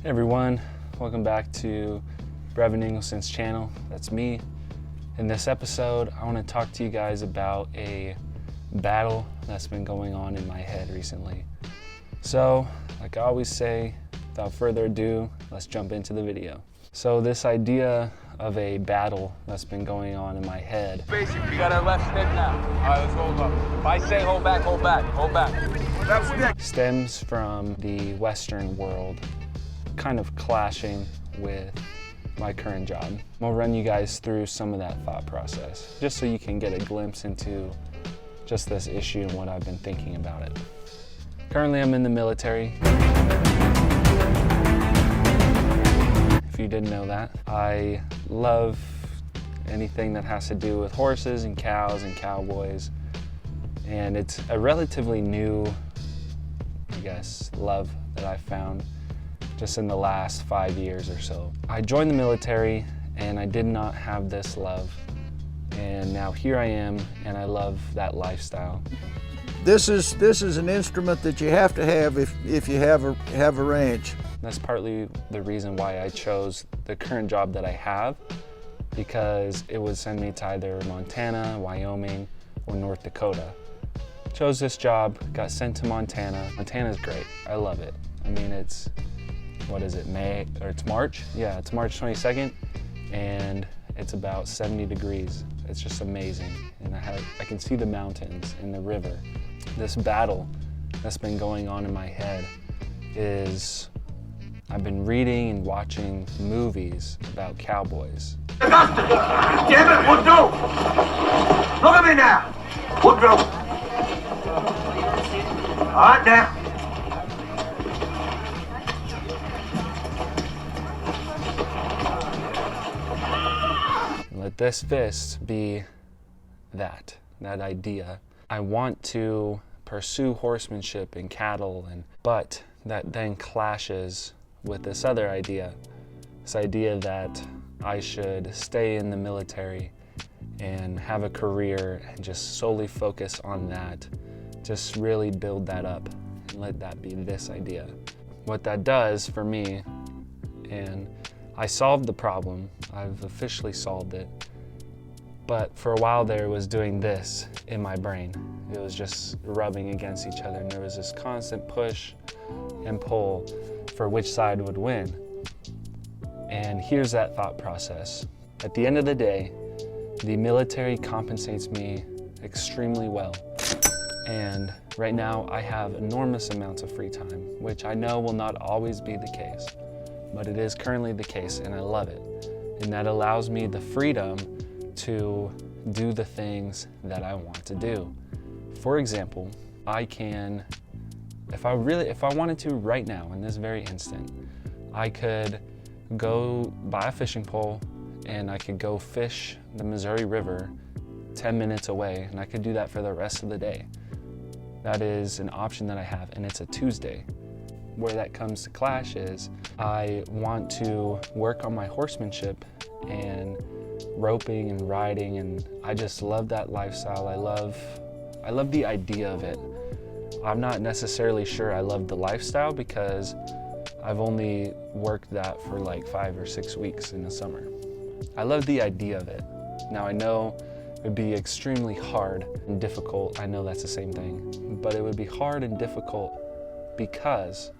Hey everyone, welcome back to 𝗟𝗡𝗡𝗧'𝗦's channel. That's me. In this episode, I want to talk to you guys about a battle that's been going on in my head recently. So, like I always say, without further ado, let's jump into the video. So this idea of a battle that's been going on in my head. Basic, you got our left stick now. All right, let's hold up. If I say hold back, hold back, hold back. Left stick. Stems from the Western world kind of clashing with my current job. I'll run you guys through some of that thought process, just so you can get a glimpse into just this issue and what I've been thinking about it. Currently, I'm in the military. If you didn't know that, I love anything that has to do with horses and cows and cowboys. And it's a relatively new, I guess, love that I found just in the last 5 years or so. I joined the military and I did not have this love. And now here I am and I love that lifestyle. This is an instrument that you have to have if you have a ranch. That's partly the reason why I chose the current job that I have, because it would send me to either Montana, Wyoming, or North Dakota. Chose this job, got sent to Montana. Montana's great, I love it. I mean, it's, what is it, it's March? Yeah, it's March 22nd, and it's about 70 degrees. It's just amazing. And I can see the mountains and the river. This battle that's been going on in my head is, I've been reading and watching movies about cowboys. Damn it, Woodrow! Look at me now! Woodrow! All right, now. Let this fist be that idea. I want to pursue horsemanship and cattle, but that then clashes with this other idea. This idea that I should stay in the military and have a career and just solely focus on that. Just really build that up and let that be this idea. What that does for me, and I solved the problem, I've officially solved it, but for a while there it was doing this in my brain. It was just rubbing against each other, and there was this constant push and pull for which side would win. And here's that thought process. At the end of the day, the military compensates me extremely well. And right now I have enormous amounts of free time, which I know will not always be the case, but it is currently the case and I love it. And that allows me the freedom to do the things that I want to do. For example, I can, if I wanted to right now, in this very instant, I could go buy a fishing pole and I could go fish the Missouri River 10 minutes away, and I could do that for the rest of the day. That is an option that I have, and it's a Tuesday. Where that comes to clash is I want to work on my horsemanship and roping and riding, and I just love that lifestyle. I love the idea of it. I'm not necessarily sure I love the lifestyle because I've only worked that for like 5 or 6 weeks in the summer. I love the idea of it. Now I know it would be extremely hard and difficult. I know that's the same thing, but it would be hard and difficult because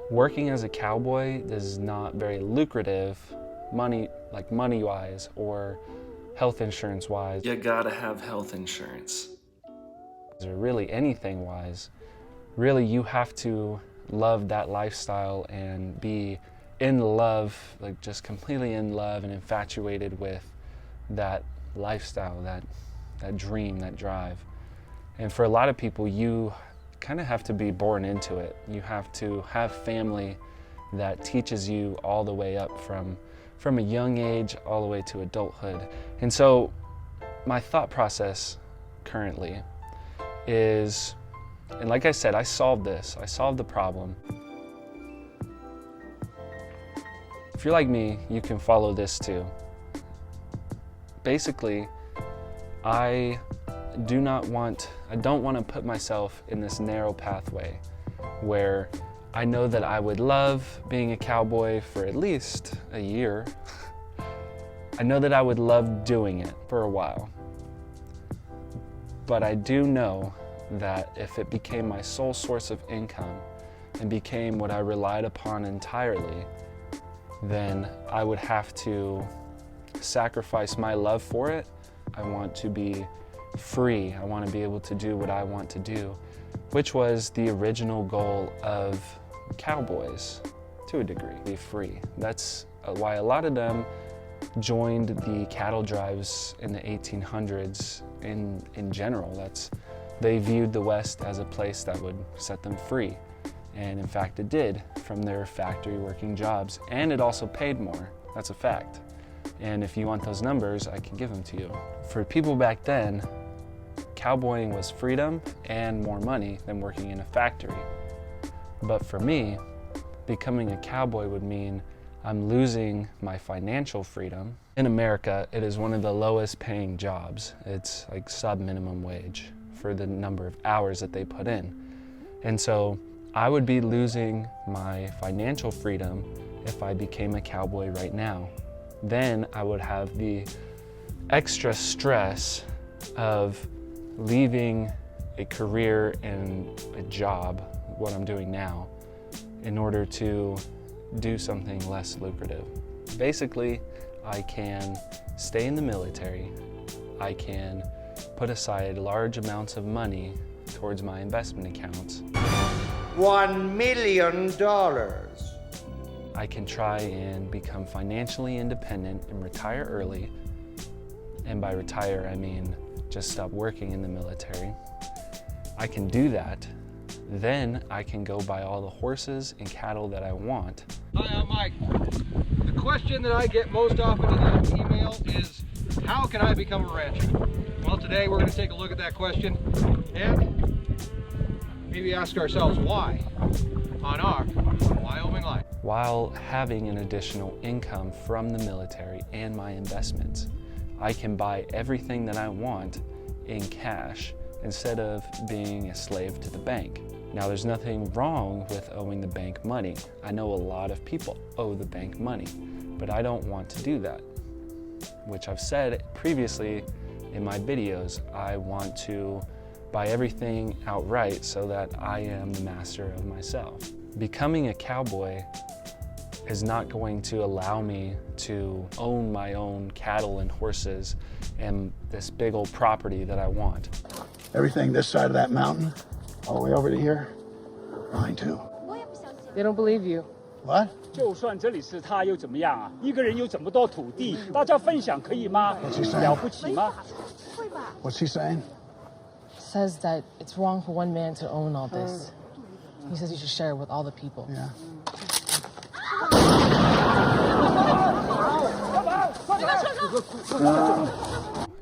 working as a cowboy is not very lucrative money-wise or health insurance-wise. You gotta have health insurance. Or really anything-wise. Really, you have to love that lifestyle and be in love, like just completely in love and infatuated with that lifestyle, that dream, that drive. And for a lot of people, you kind of have to be born into it. You have to have family that teaches you all the way up from a young age all the way to adulthood. And so my thought process currently is, and like I said, I solved the problem. If you're like me, you can follow this too. Basically, I don't want to put myself in this narrow pathway where I know that I would love being a cowboy for at least a year. I know that I would love doing it for a while. But I do know that if it became my sole source of income and became what I relied upon entirely, then I would have to sacrifice my love for it. I want to be free. I want to be able to do what I want to do, which was the original goal of cowboys to a degree, be free. That's why a lot of them joined the cattle drives in the 1800s in general. They viewed the West as a place that would set them free. And in fact, it did, from their factory working jobs. And it also paid more, that's a fact. And if you want those numbers, I can give them to you. For people back then, cowboying was freedom and more money than working in a factory. But for me, becoming a cowboy would mean I'm losing my financial freedom. In America, it is one of the lowest paying jobs. It's like sub-minimum wage for the number of hours that they put in. And so I would be losing my financial freedom if I became a cowboy right now. Then I would have the extra stress of leaving a career and a job, what I'm doing now, in order to do something less lucrative. Basically, I can stay in the military. I can put aside large amounts of money towards my investment accounts. $1 million. I can try and become financially independent and retire early. And by retire, I mean just stop working in the military. I can do that. Then I can go buy all the horses and cattle that I want. Hi, I'm Mike. The question that I get most often in the email is, how can I become a rancher? Well, today we're going to take a look at that question and maybe ask ourselves why on our Wyoming Life. While having an additional income from the military and my investments, I can buy everything that I want in cash instead of being a slave to the bank. Now, there's nothing wrong with owing the bank money. I know a lot of people owe the bank money, but I don't want to do that, which I've said previously in my videos. I want to buy everything outright so that I am the master of myself. Becoming a cowboy is not going to allow me to own my own cattle and horses and this big old property that I want. Everything this side of that mountain, all the way over to here, mine too. They don't believe you. What? 就算这里是他又怎么样啊？一个人有这么多土地，大家分享可以吗？了不起吗？ What's he saying? Says that it's wrong for one man to own all this. He says you should share it with all the people. Yeah.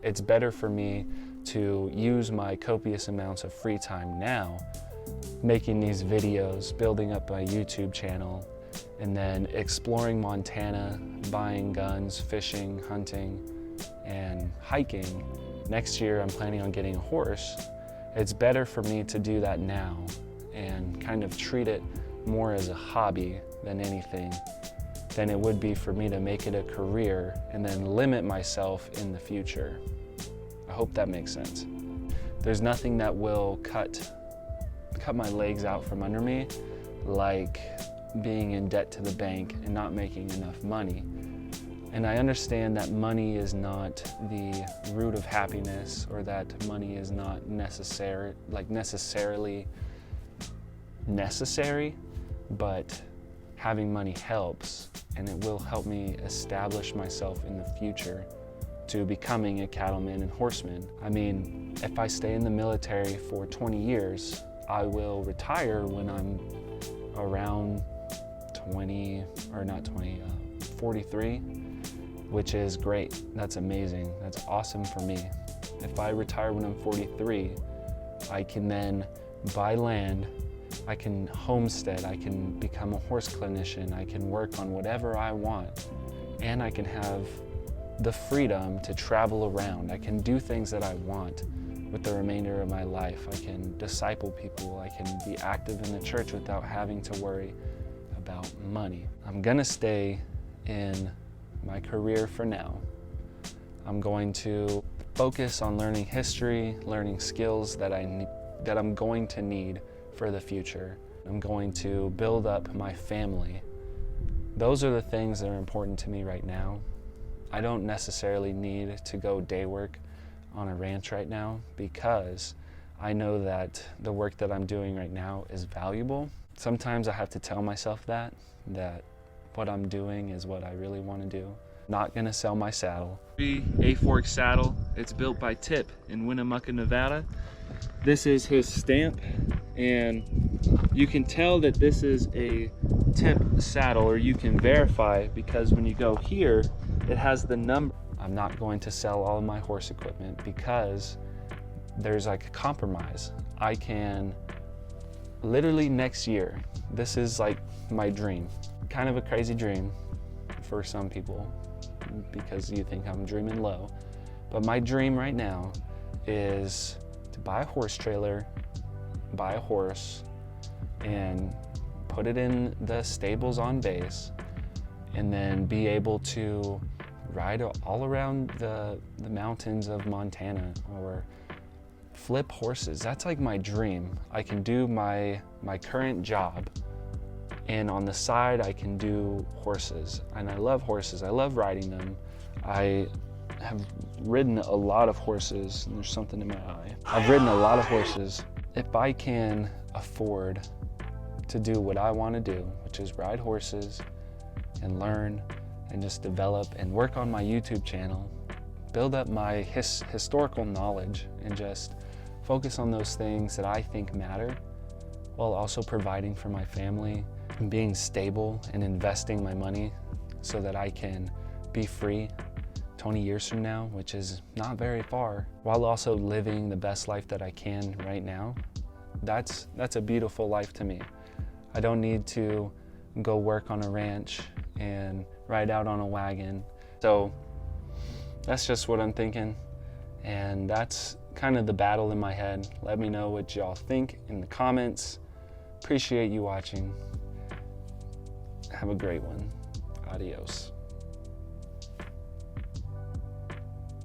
It's better for me to use my copious amounts of free time now, making these videos, building up my YouTube channel, and then exploring Montana, buying guns, fishing, hunting, and hiking. Next year, I'm planning on getting a horse. It's better for me to do that now and kind of treat it more as a hobby than anything than it would be for me to make it a career and then limit myself in the future. I hope that makes sense. There's nothing that will cut my legs out from under me like being in debt to the bank and not making enough money. And I understand that money is not the root of happiness, or that money is not necessarily necessary, but having money helps, and it will help me establish myself in the future to becoming a cattleman and horseman. I mean, if I stay in the military for 20 years, I will retire when I'm around 43, which is great. That's amazing. That's awesome for me. If I retire when I'm 43, I can then buy land, I can homestead, I can become a horse clinician, I can work on whatever I want, and I can have the freedom to travel around. I can do things that I want with the remainder of my life. I can disciple people. I can be active in the church without having to worry about money. I'm gonna stay in my career for now. I'm going to focus on learning history, learning skills that I'm going to need for the future. I'm going to build up my family. Those are the things that are important to me right now. I don't necessarily need to go day work on a ranch right now because I know that the work that I'm doing right now is valuable. Sometimes I have to tell myself that what I'm doing is what I really want to do. Not gonna sell my saddle. 𝗖𝗢𝗡𝗡𝗖𝗧 saddle. It's built by Tip in Winnemucca, Nevada. This is his stamp, and you can tell that this is a Tip saddle, or you can verify because when you go here, it has the number. I'm not going to sell all of my horse equipment because there's like a compromise. I can literally next year, this is like my dream. Kind of a crazy dream for some people because you think I'm dreaming low. But my dream right now is to buy a horse trailer, buy a horse, and put it in the stables on base, and then be able to ride all around the mountains of Montana or flip horses. That's like my dream. I can do my current job, and on the side I can do horses. And I love horses. I love riding them. I have ridden a lot of horses, and there's something in my eye. I've ridden a lot of horses. If I can afford to do what I want to do, which is ride horses and learn and just develop and work on my YouTube channel, build up my historical knowledge and just focus on those things that I think matter, while also providing for my family and being stable and investing my money so that I can be free 20 years from now, which is not very far, while also living the best life that I can right now. That's a beautiful life to me. I don't need to go work on a ranch and ride out on a wagon. So that's just what I'm thinking, and that's kind of the battle in my head. Let me know what y'all think in the comments. Appreciate you watching. Have a great one. Adios.